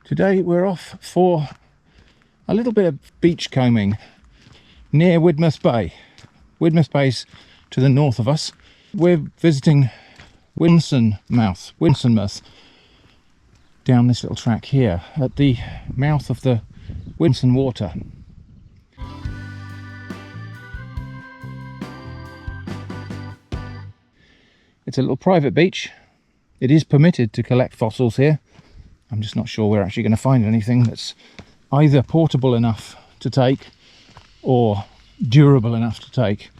Today we're off for a little bit of beach combing near Widemouth Bay. Widemouth Bay's to the north of us. We're visiting Winson Mouth down this little track here at the mouth of the Winson Water. It's a little private beach. It is permitted to collect fossils here. I'm just not sure we're actually going to find anything that's either portable enough to take or durable enough to take.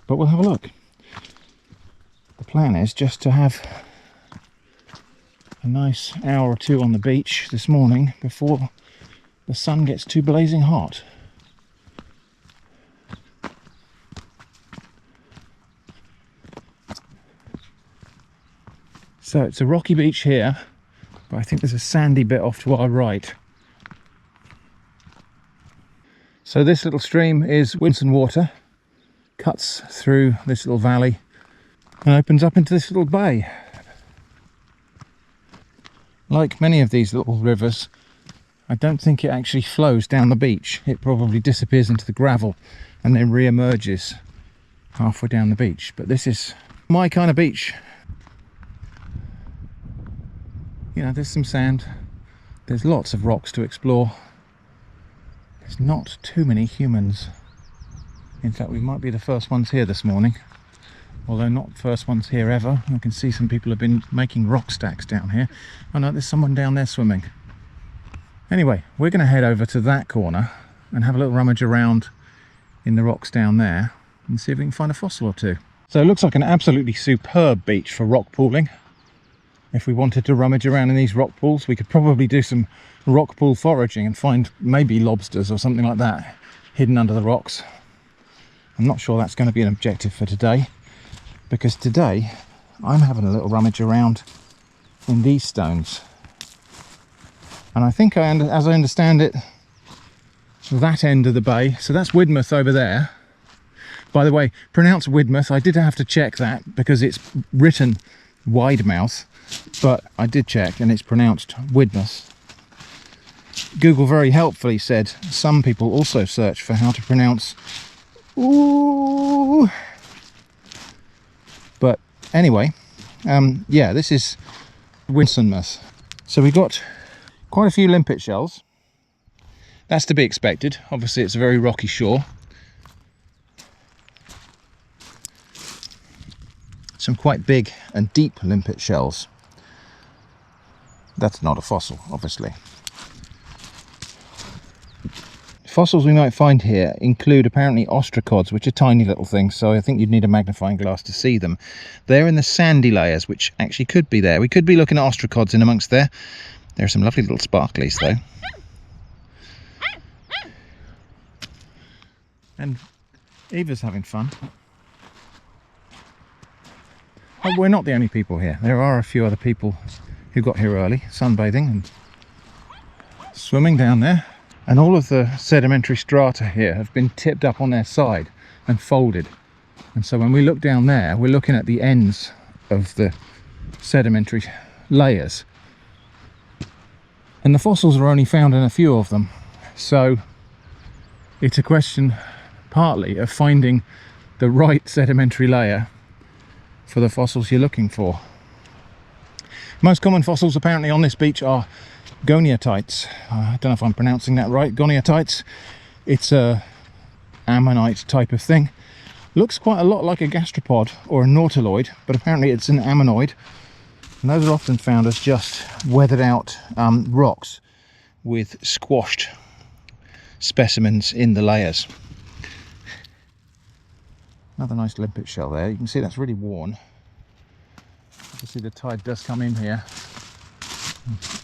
But we'll have a look. The plan is just to have a nice hour or two on the beach this morning before the sun gets too blazing hot. So it's a rocky beach here, but I think there's a sandy bit off to our right. So this little stream is Winson Water, cuts through this little valley and opens up into this little bay. Like many of these little rivers, I don't think it actually flows down the beach. It probably disappears into the gravel and then re-emerges halfway down the beach. But this is my kind of beach. You know, there's some sand, there's lots of rocks to explore. There's not too many humans. In fact, we might be the first ones here this morning. Although not first ones here ever. I can see some people have been making rock stacks down here. Oh no, there's someone down there swimming. Anyway, we're going to head over to that corner and have a little rummage around in the rocks down there and see if we can find a fossil or two. So it looks like an absolutely superb beach for rock pooling. If we wanted to rummage around in these rock pools, we could probably do some rock pool foraging and find maybe lobsters or something like that hidden under the rocks. I'm not sure that's going to be an objective for today, because today I'm having a little rummage around in these stones. And I think, as I understand it, that end of the bay, so that's Widemouth over there. By the way, pronounced Widemouth, I did have to check that because it's written Widemouth, but I did check and it's pronounced Widemouth. Google very helpfully said some people also search for how to pronounce ooh. But anyway, yeah, this is Winson Mouth. So we got quite a few limpet shells. That's to be expected. Obviously it's a very rocky shore. Some quite big and deep limpet shells. That's not a fossil, obviously. Fossils we might find here include apparently ostracods, which are tiny little things, so I think you'd need a magnifying glass to see them. They're in the sandy layers, which actually could be there. We could be looking at ostracods in amongst there. There are some lovely little sparklies though. And Eva's having fun. Oh, we're not the only people here. There are a few other people who got here early, sunbathing and swimming down there. And all of the sedimentary strata here have been tipped up on their side and folded. And so when we look down there, we're looking at the ends of the sedimentary layers. And the fossils are only found in a few of them. So it's a question partly of finding the right sedimentary layer for the fossils you're looking for. Most common fossils apparently on this beach are goniatites. I don't know if I'm pronouncing that right. Goniatites. It's a ammonite type of thing. Looks quite a lot like a gastropod or a nautiloid, but apparently it's an ammonoid. And those are often found as just weathered out rocks with squashed specimens in the layers. Another nice limpet shell there. You can see that's really worn. Obviously the tide does come in here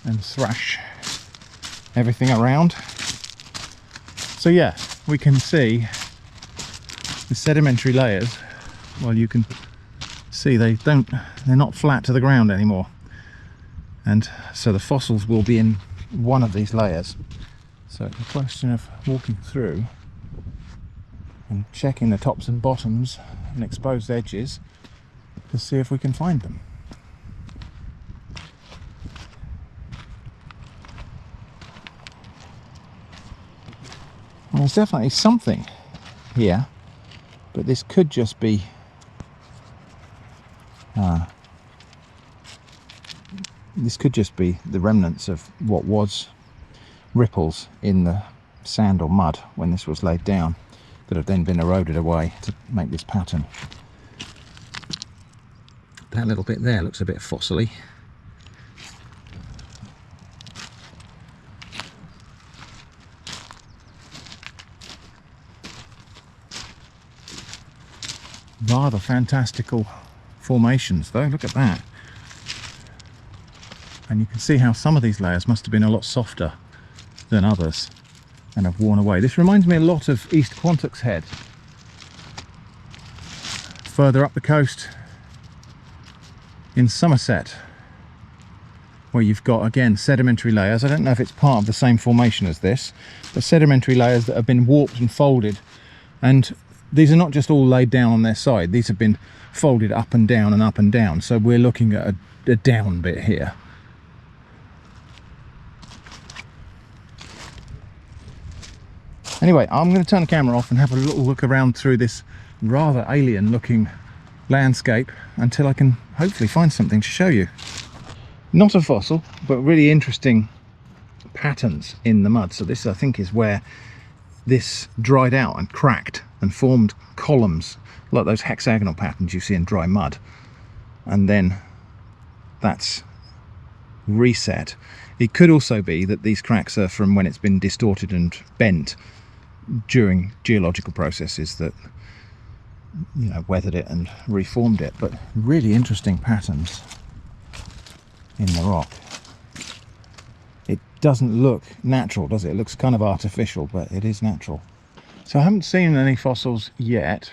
and thrash everything around. So yeah, we can see the sedimentary layers. Well, you can see they're not flat to the ground anymore. And so the fossils will be in one of these layers. So it's a question of walking through and checking the tops and bottoms and exposed edges to see if we can find them. There's definitely something here, but this could just be the remnants of what was ripples in the sand or mud when this was laid down, that have then been eroded away to make this pattern. That little bit there looks a bit fossily. Rather fantastical formations though, look at that. And you can see how some of these layers must have been a lot softer than others and have worn away. This reminds me a lot of East Quantock's Head. Further up the coast in Somerset, where you've got, again, sedimentary layers. I don't know if it's part of the same formation as this, but sedimentary layers that have been warped and folded. And these are not just all laid down on their side, these have been folded up and down and up and down. So we're looking at a down bit here. Anyway, I'm going to turn the camera off and have a little look around through this rather alien looking landscape until I can hopefully find something to show you. Not a fossil, but really interesting patterns in the mud. So this, I think, is where this dried out and cracked and formed columns like those hexagonal patterns you see in dry mud, and then that's reset. It could also be that these cracks are from when it's been distorted and bent during geological processes that, you know, weathered it and reformed it. But really interesting patterns in the rock. It doesn't look natural, does it? It looks kind of artificial, but it is natural. So I haven't seen any fossils yet.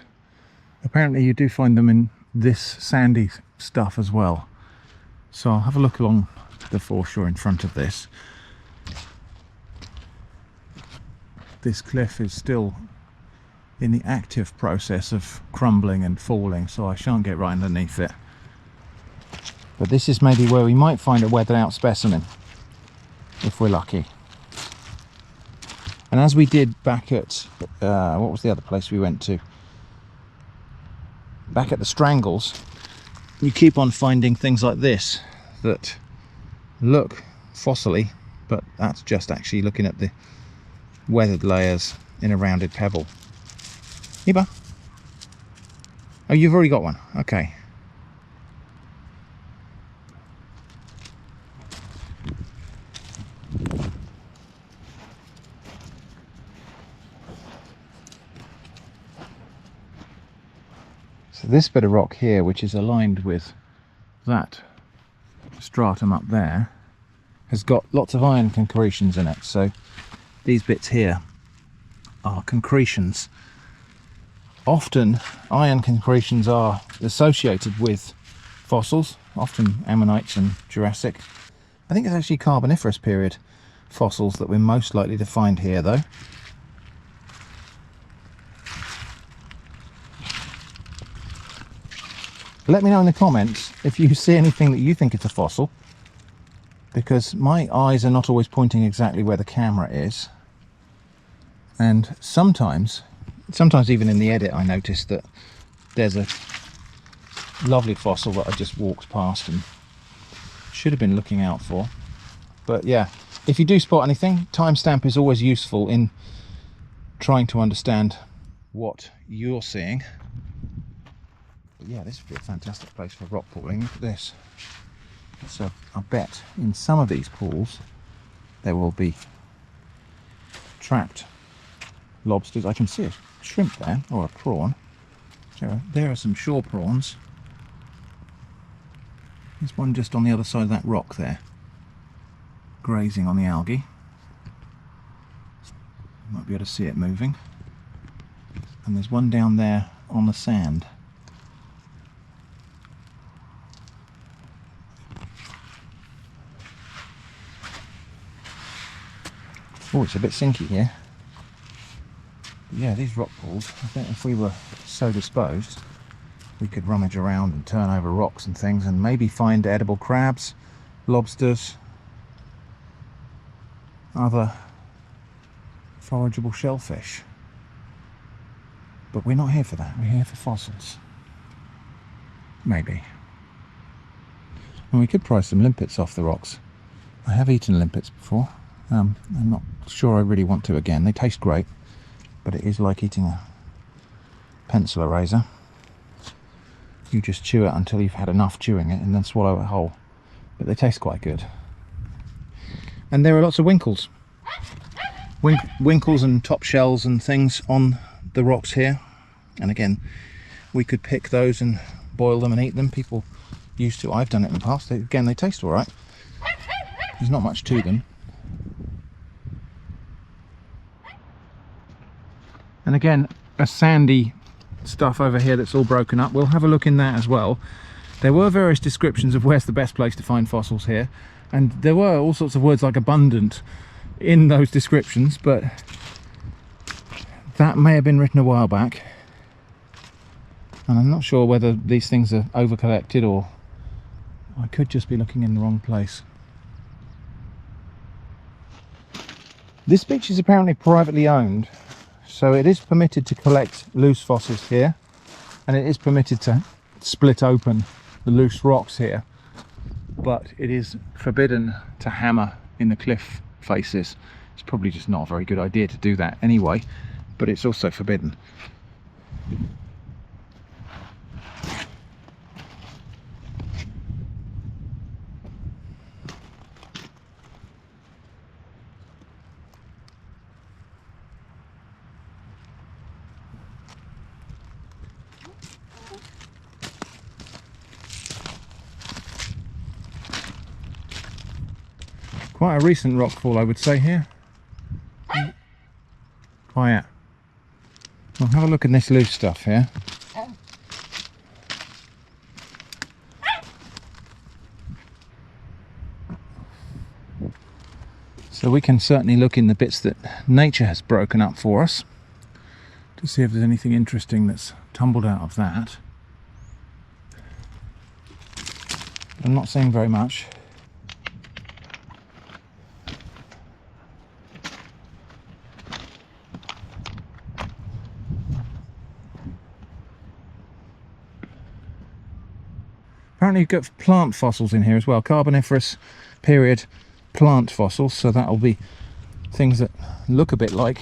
Apparently you do find them in this sandy stuff as well. So I'll have a look along the foreshore in front of this. This cliff is still in the active process of crumbling and falling, so I shan't get right underneath it. But this is maybe where we might find a weathered out specimen, if we're lucky. And as we did back at, what was the other place we went to? Back at the Strangles, you keep on finding things like this that look fossily, but that's just actually looking at the weathered layers in a rounded pebble. Iba? Oh, you've already got one. Okay. So this bit of rock here, which is aligned with that stratum up there, has got lots of iron concretions in it. So these bits here are concretions. Often iron concretions are associated with fossils, often ammonites and Jurassic. I think it's actually Carboniferous period fossils that we're most likely to find here though. Let me know in the comments if you see anything that you think is a fossil, because my eyes are not always pointing exactly where the camera is, and sometimes even in the edit I noticed that there's a lovely fossil that I just walked past and should have been looking out for. But yeah, if you do spot anything, timestamp is always useful in trying to understand what you're seeing. But yeah, this would be a fantastic place for rock pooling. Look at this. So I bet in some of these pools there will be trapped lobsters. I can see a shrimp there, or a prawn. So there are some shore prawns. There's one just on the other side of that rock there, grazing on the algae. You might be able to see it moving. And there's one down there on the sand. Oh, it's a bit sinky here. But yeah, these rock pools, I think if we were so disposed, we could rummage around and turn over rocks and things and maybe find edible crabs, lobsters, other forageable shellfish. But we're not here for that, we're here for fossils. Maybe. And we could pry some limpets off the rocks. I have eaten limpets before. I'm not sure I really want to again. They taste great, but it is like eating a pencil eraser. You just chew it until you've had enough chewing it and then swallow it whole. But they taste quite good. And there are lots of winkles. Winkles and top shells and things on the rocks here. And again, we could pick those and boil them and eat them. People used to. I've done it in the past. Again, they taste all right. There's not much to them. And again, a sandy stuff over here that's all broken up. We'll have a look in that as well. There were various descriptions of where's the best place to find fossils here, and there were all sorts of words like abundant in those descriptions, but that may have been written a while back, and I'm not sure whether these things are over collected or I could just be looking in the wrong place. This beach is apparently privately owned, so it is permitted to collect loose fossils here, and it is permitted to split open the loose rocks here, but it is forbidden to hammer in the cliff faces. It's probably just not a very good idea to do that anyway, but it's also forbidden. Quite a recent rockfall, I would say, here. Quiet. We'll have a look at this loose stuff here. So we can certainly look in the bits that nature has broken up for us to see if there's anything interesting that's tumbled out of that. I'm not seeing very much. Apparently you've got plant fossils in here as well, Carboniferous period plant fossils, so that'll be things that look a bit like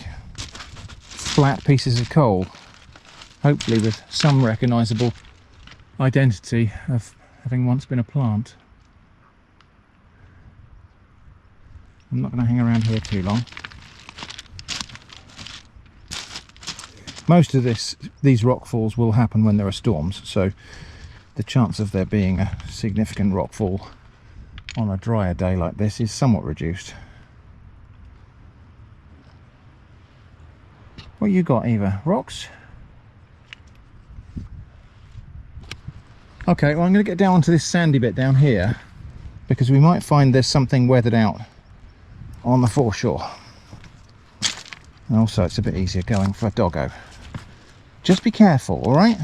flat pieces of coal, hopefully with some recognisable identity of having once been a plant. I'm not going to hang around here too long. Most of these rockfalls will happen when there are storms, so the chance of there being a significant rockfall on a drier day like this is somewhat reduced. What you got, Eva? Rocks? Okay, well I'm going to get down onto this sandy bit down here because we might find there's something weathered out on the foreshore. And also it's a bit easier going for a doggo. Just be careful, alright?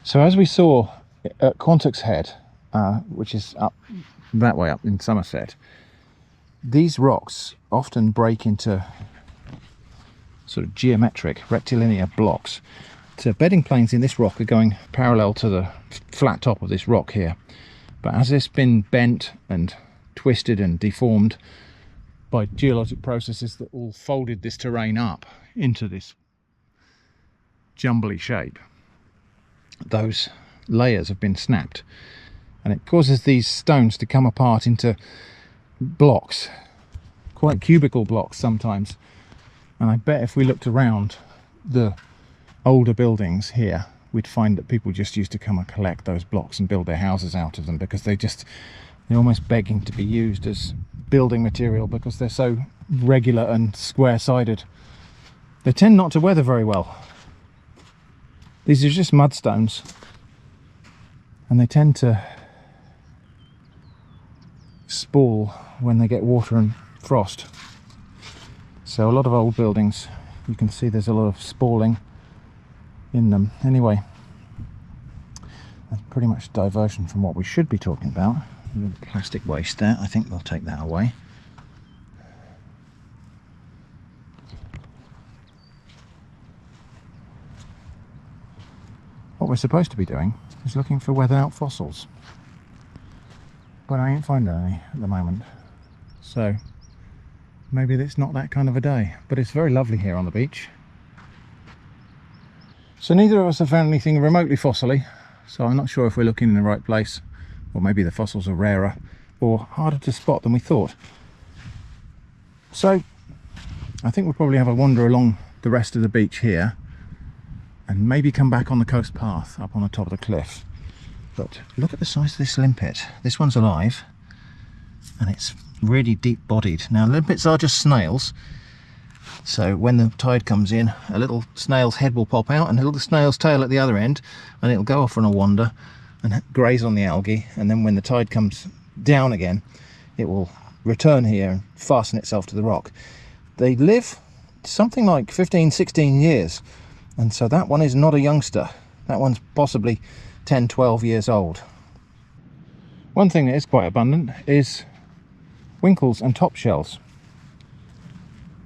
So as we saw at Quantock's Head, which is up that way up in Somerset, these rocks often break into sort of geometric rectilinear blocks. So bedding planes in this rock are going parallel to the flat top of this rock here, but as it's been bent and twisted and deformed by geologic processes that all folded this terrain up into this jumbly shape, those layers have been snapped, and it causes these stones to come apart into blocks, quite cubical blocks sometimes. And I bet if we looked around the older buildings here, we'd find that people just used to come and collect those blocks and build their houses out of them, because they're almost begging to be used as building material because they're so regular and square-sided. They tend not to weather very well. These are just mudstones, and they tend to spoil when they get water and frost. So a lot of old buildings, you can see there's a lot of spalling in them. Anyway, That's pretty much diversion from what we should be talking about. A little plastic waste there. I think we'll take that away. What we're supposed to be doing is looking for weathered out fossils, but I ain't finding any at the moment, so maybe it's not that kind of a day. But it's very lovely here on the beach. So neither of us have found anything remotely fossily, so I'm not sure if we're looking in the right place, or maybe the fossils are rarer or harder to spot than we thought. So I think we'll probably have a wander along the rest of the beach here and maybe come back on the coast path up on the top of the cliff. But look at the size of this limpet. This one's alive and it's really deep bodied. Now limpets are just snails, so when the tide comes in, a little snail's head will pop out and a little snail's tail at the other end, and it'll go off on a wander and graze on the algae, and then when the tide comes down again it will return here and fasten itself to the rock. They live something like 15-16 years, and so that one is not a youngster. That one's possibly 10-12 years old. One thing that is quite abundant is winkles and top shells.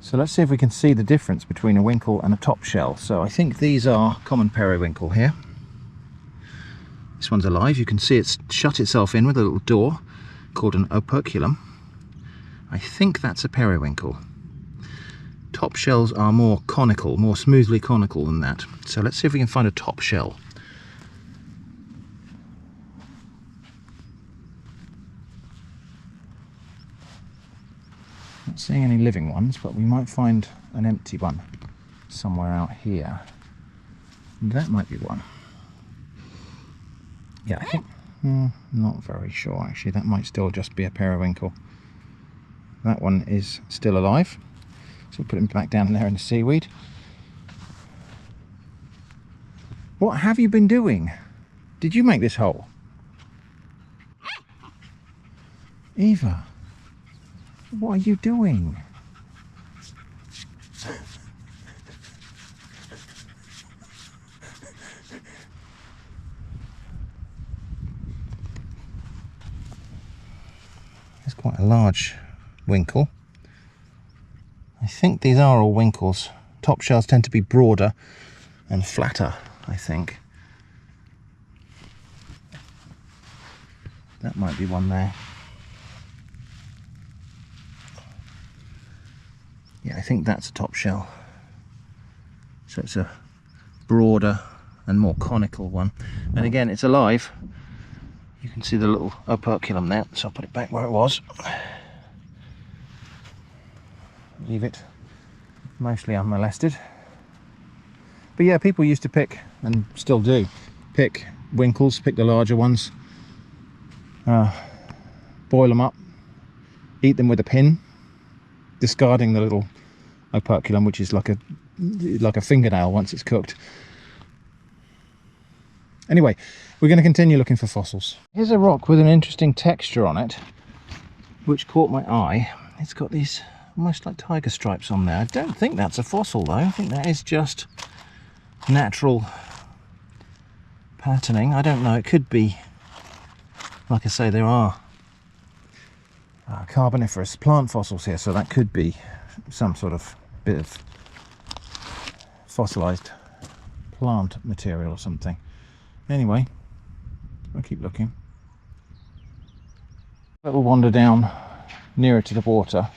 So let's see if we can see the difference between a winkle and a top shell. So I think these are common periwinkle here. This one's alive. You can see it's shut itself in with a little door called an operculum. I think that's a periwinkle. Top shells are more conical, more smoothly conical than that. So let's see if we can find a top shell. Not seeing any living ones, but we might find an empty one somewhere out here. That might be one. Yeah, I think, not very sure actually. That might still just be a periwinkle. That one is still alive. So we'll put him back down there in the seaweed. What have you been doing? Did you make this hole? Eva, what are you doing? It's quite a large winkle. I think these are all winkles. Top shells tend to be broader and flatter, I think. That might be one there. Yeah, I think that's a top shell. So it's a broader and more conical one. And again, it's alive. You can see the little operculum there, so I'll put it back where it was. Leave it mostly unmolested. But yeah, people used to pick, and still do, pick winkles, pick the larger ones, boil them up, eat them with a pin, discarding the little operculum, which is like a fingernail once it's cooked. Anyway, we're going to continue looking for fossils. Here's a rock with an interesting texture on it, which caught my eye. It's got these almost like tiger stripes on there. I don't think that's a fossil though. I think that is just natural patterning. I don't know, it could be, like I say, there are carboniferous plant fossils here, so that could be some sort of bit of fossilized plant material or something. Anyway, I'll keep looking. Little wander down nearer to the water.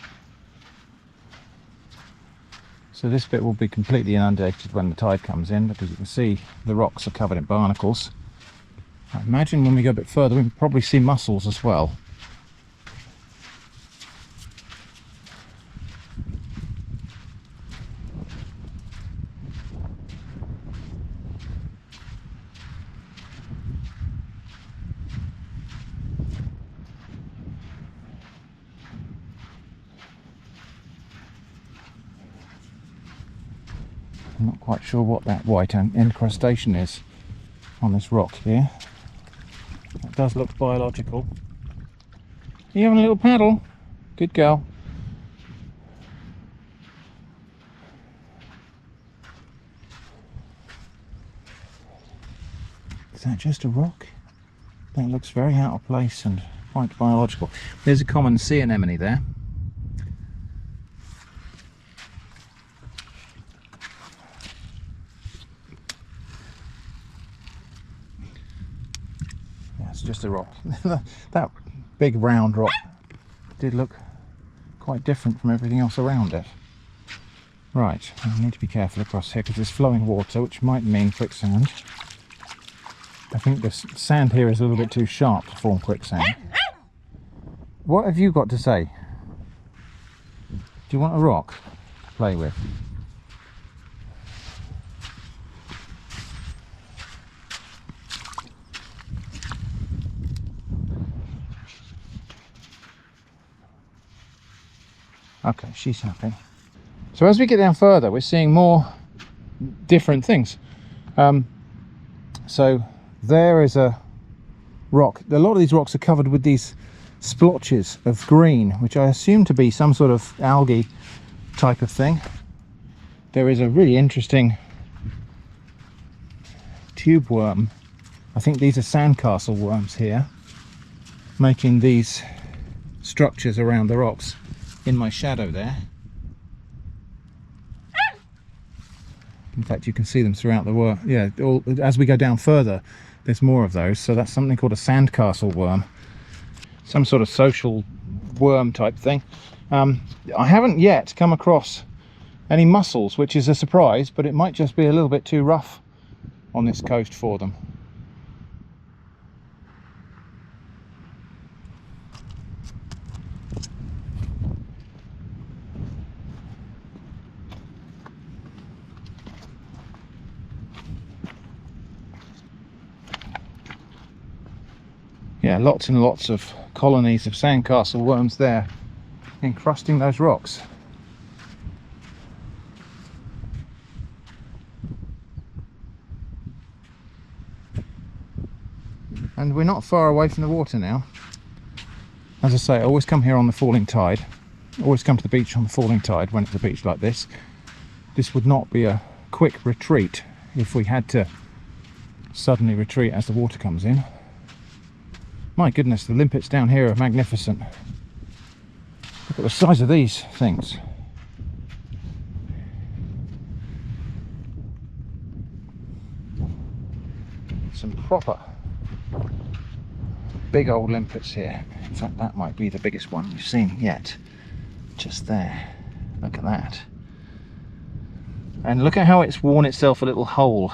So this bit will be completely inundated when the tide comes in, because you can see the rocks are covered in barnacles. I imagine when we go a bit further we can probably see mussels as well. I'm not quite sure what that white incrustation is on this rock here. That does look biological. Are you having a little paddle? Good girl. Is that just a rock? That looks very out of place and quite biological. There's a common sea anemone there. Yeah, it's just a rock. That big round rock did look quite different from everything else around it. Right, I need to be careful across here because there's flowing water, which might mean quicksand. I think the sand here is a little bit too sharp to form quicksand. What have you got to say? Do you want a rock to play with? Okay, she's happy. So as we get down further, we're seeing more different things. So there is a rock. A lot of these rocks are covered with these splotches of green, which I assume to be some sort of algae type of thing. There is a really interesting tube worm. I think these are sandcastle worms here, making these structures around the rocks in my shadow there. In fact, you can see them throughout the worm. Yeah, as we go down further, there's more of those. So that's something called a sandcastle worm, some sort of social worm type thing. I haven't yet come across any mussels, which is a surprise, but it might just be a little bit too rough on this coast for them. Yeah, lots and lots of colonies of sandcastle worms there, encrusting those rocks. And we're not far away from the water now. As I say, I always come here on the falling tide. Always come to the beach on the falling tide when it's a beach like this. This would not be a quick retreat if we had to suddenly retreat as the water comes in. My goodness, the limpets down here are magnificent. Look at the size of these things. Some proper big old limpets here. In fact, that might be the biggest one we've seen yet. Just there. Look at that. And look at how it's worn itself a little hole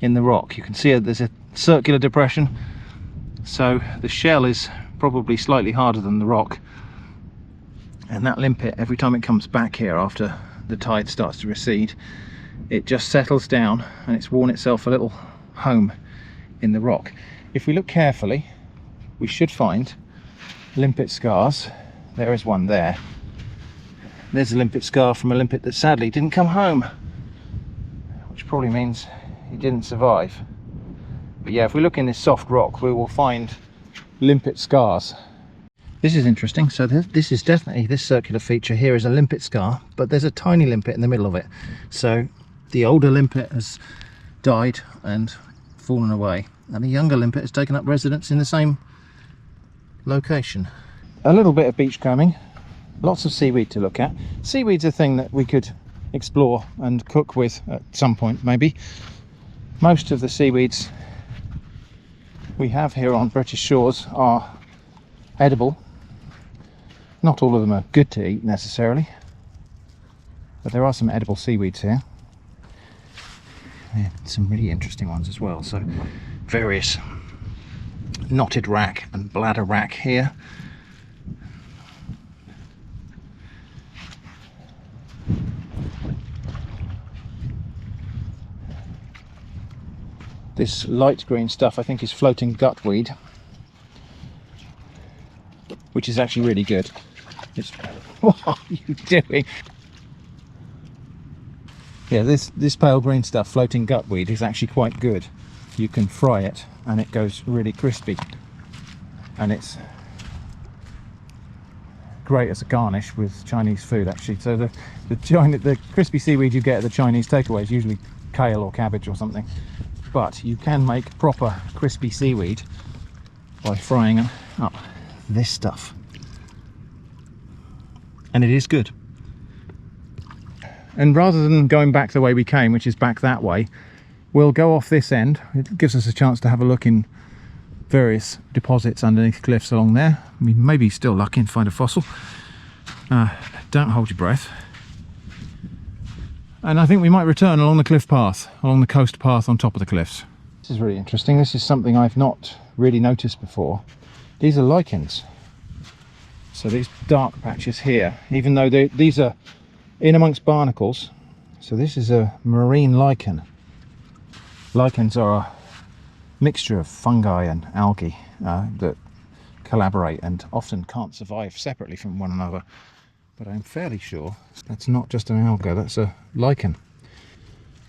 in the rock. You can see there's a circular depression. So the shell is probably slightly harder than the rock, and that limpet, every time it comes back here after the tide starts to recede, it just settles down and it's worn itself a little home in the rock. If we look carefully, we should find limpet scars. There is one there. There's a limpet scar from a limpet that sadly didn't come home, which probably means he didn't survive. But yeah, if we look in this soft rock, we will find limpet scars. This is interesting. So this is definitely, this circular feature here is a limpet scar, but there's a tiny limpet in the middle of it. So the older limpet has died and fallen away, and the younger limpet has taken up residence in the same location. A little bit of beachcombing, lots of seaweed to look at. Seaweed's a thing that we could explore and cook with at some point, maybe. Most of the seaweeds we have here on British shores are edible. Not all of them are good to eat necessarily, but there are some edible seaweeds here. Yeah, some really interesting ones as well. So various knotted rack and bladder rack here. This light green stuff I think is floating gutweed, which is actually really good. It's, what are you doing? Yeah, this pale green stuff, floating gutweed, is actually quite good. You can fry it and it goes really crispy, and it's great as a garnish with Chinese food actually. So the crispy seaweed you get at the Chinese takeaway is usually kale or cabbage or something. but you can make proper crispy seaweed by frying up this stuff, and it is good. And rather than going back the way we came, which is back that way, we'll go off this end. It gives us a chance to have a look in various deposits underneath cliffs along there. I mean, maybe still lucky and find a fossil. Don't hold your breath. And I think we might return along the cliff path, along the coast path on top of the cliffs. This is really interesting. This is something I've not really noticed before. These are lichens. So these dark patches here, even though these are in amongst barnacles, so this is a marine lichen. Lichens are a mixture of fungi and algae that collaborate and often can't survive separately from one another. But I'm fairly sure that's not just an alga, that's a lichen.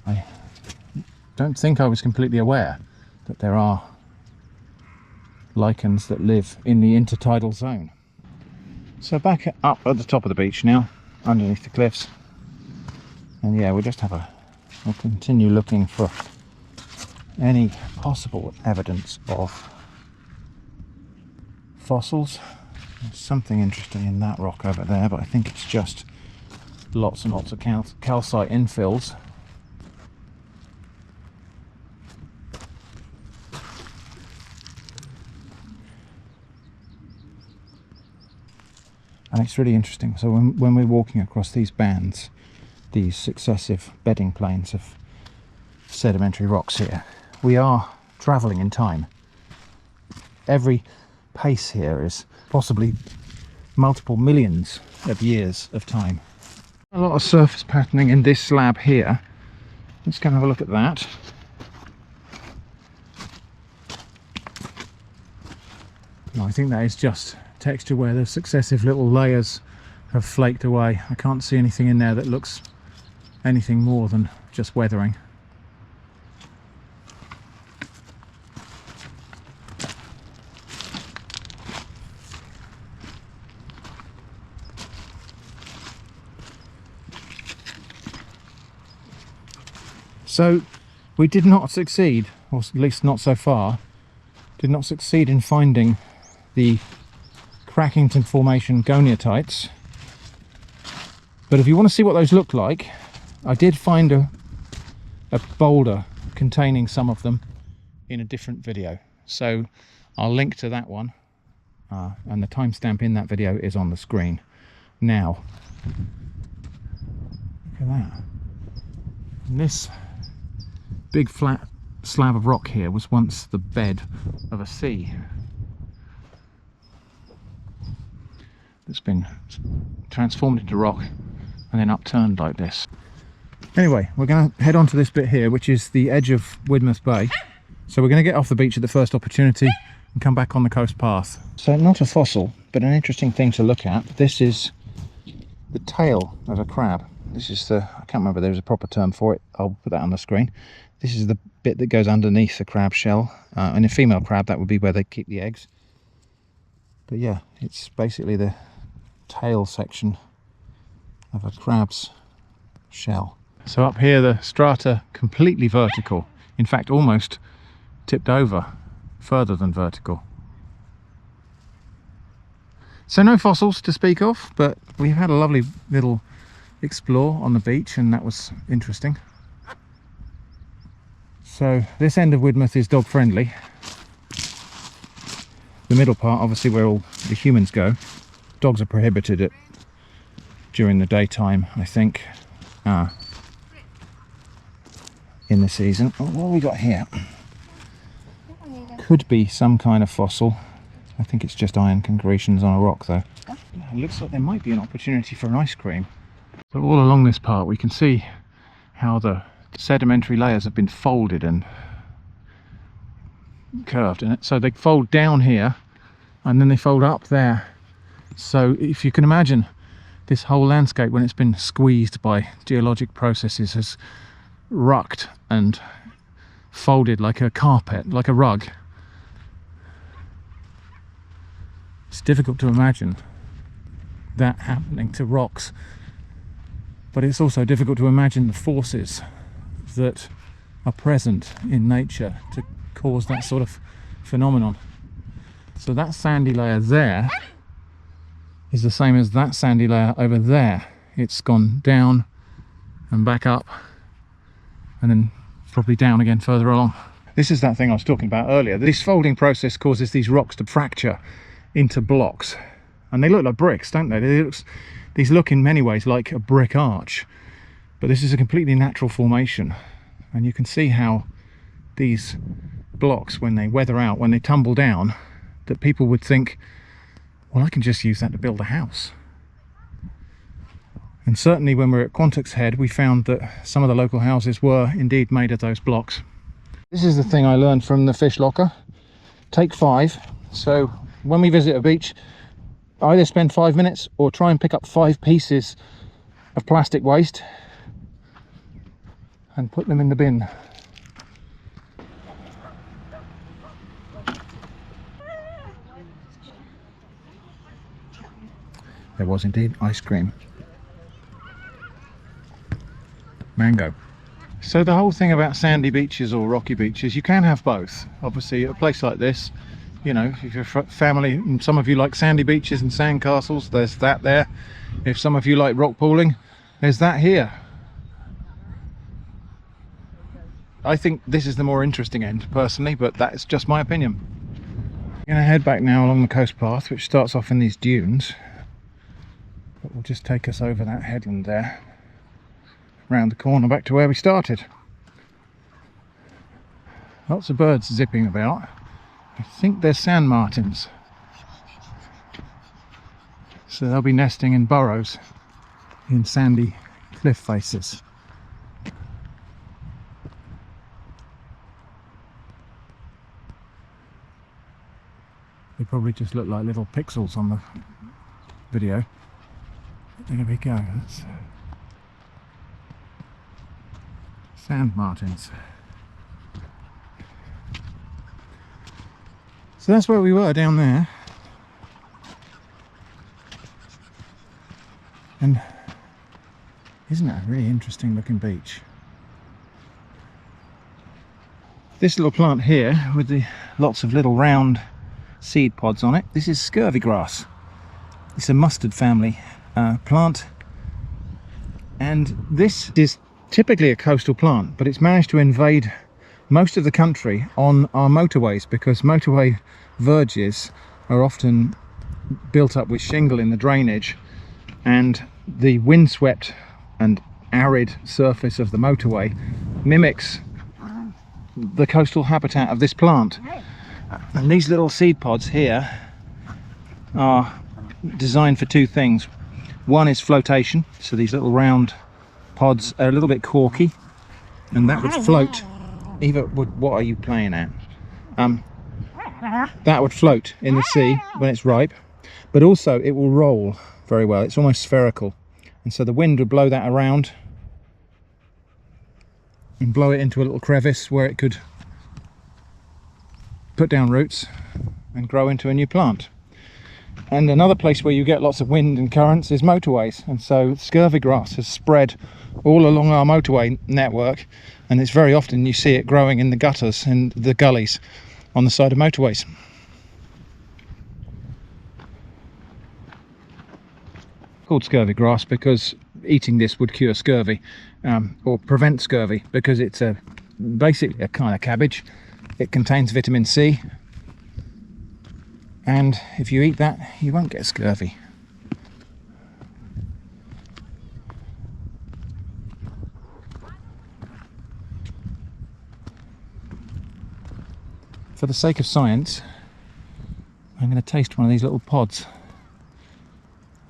I don't think I was completely aware that there are lichens that live in the intertidal zone. So back up at the top of the beach now, underneath the cliffs, and yeah, we'll continue looking for any possible evidence of fossils. There's something interesting in that rock over there, but I think it's just lots and lots of calcite infills. And it's really interesting. So when we're walking across these bands, these successive bedding planes of sedimentary rocks here, we are travelling in time. Every pace here is possibly multiple millions of years of time. A lot of surface patterning in this slab here. Let's go and have a look at that. No, I think that is just texture where the successive little layers have flaked away. I can't see anything in there that looks anything more than just weathering. So we did not succeed, or at least not so far, did not succeed in finding the Crackington Formation goniatites. But if you want to see what those look like, I did find a boulder containing some of them in a different video. So I'll link to that one, and the timestamp in that video is on the screen now. Look at that. And this big flat slab of rock here was once the bed of a sea that's been transformed into rock and then upturned like this. Anyway, we're going to head on to this bit here, which is the edge of Widemouth Bay. So we're going to get off the beach at the first opportunity and come back on the coast path. So not a fossil, but an interesting thing to look at. This is the tail of a crab. This is the, I can't remember, there's a proper term for it. I'll put that on the screen. This is the bit that goes underneath the crab shell. In a female crab, that would be where they keep the eggs. But yeah, it's basically the tail section of a crab's shell. So up here, the strata completely vertical. In fact, almost tipped over, further than vertical. So no fossils to speak of, but we had a lovely little explore on the beach, and that was interesting. So this end of Widemouth is dog friendly. The middle part, obviously, where all the humans go, dogs are prohibited during the daytime, I think, in the season. Oh, what have we got here? Could be some kind of fossil. I think it's just iron concretions on a rock, though. It looks like there might be an opportunity for an ice cream. So all along this part we can see how the sedimentary layers have been folded and curved in it. So they fold down here and then they fold up there. So if you can imagine, this whole landscape, when it's been squeezed by geologic processes, has rucked and folded like a carpet, like a rug. It's difficult to imagine that happening to rocks, but it's also difficult to imagine the forces that are present in nature to cause that sort of phenomenon. So that sandy layer there is the same as that sandy layer over there. It's gone down and back up and then probably down again further along. This is that thing I was talking about earlier. This folding process causes these rocks to fracture into blocks, and they look like bricks, don't they? These look in many ways like a brick arch, but this is a completely natural formation, and you can see how these blocks, when they weather out, when they tumble down, that people would think, well, I can just use that to build a house. And certainly when we were at Quantock's Head, we found that some of the local houses were indeed made of those blocks. This is the thing I learned from the fish locker. Take 5. So when we visit a beach, either spend 5 minutes or try and pick up 5 pieces of plastic waste and put them in the bin. There was indeed ice cream. Mango. So the whole thing about sandy beaches or rocky beaches, you can have both. Obviously at a place like this, you know, if you're family, and some of you like sandy beaches and sand castles, there's that there. If some of you like rock pooling, there's that here. I think this is the more interesting end personally, but that's just my opinion. I'm going to head back now along the coast path, which starts off in these dunes, but will just take us over that headland there, round the corner back to where we started. Lots of birds zipping about. I think they're sand martins, so they'll be nesting in burrows in sandy cliff faces. They probably just look like little pixels on the video. There we go. That's sand martins. So that's where we were down there, and isn't that a really interesting looking beach? This little plant here with the lots of little round seed pods on it, this is scurvy grass. It's a mustard family plant, and this is typically a coastal plant, but it's managed to invade most of the country on our motorways, because motorway verges are often built up with shingle in the drainage, and the windswept and arid surface of the motorway mimics the coastal habitat of this plant. And these little seed pods here are designed for 2 things. One is flotation, so these little round pods are a little bit corky, and that would float. Eva, what are you playing at? That would float in the sea when it's ripe, but also it will roll very well. It's almost spherical, and so the wind would blow that around and blow it into a little crevice where it could put down roots and grow into a new plant. And another place where you get lots of wind and currents is motorways, and so scurvy grass has spread all along our motorway network, and it's very often you see it growing in the gutters and the gullies on the side of motorways. Called scurvy grass because eating this would cure scurvy, or prevent scurvy, because it's basically a kind of cabbage. It contains vitamin C, and if you eat that you won't get scurvy. For the sake of science, I'm going to taste one of these little pods.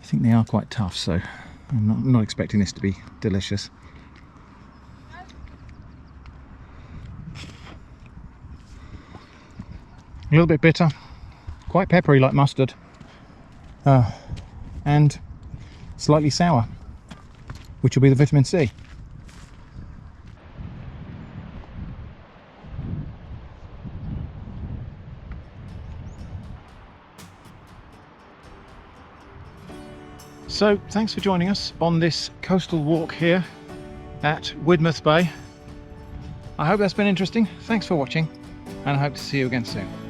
I think they are quite tough, so I'm not expecting this to be delicious. A little bit bitter, quite peppery like mustard, and slightly sour, which will be the vitamin C. So thanks for joining us on this coastal walk here at Widemouth Bay. I hope that's been interesting. Thanks for watching, and I hope to see you again soon.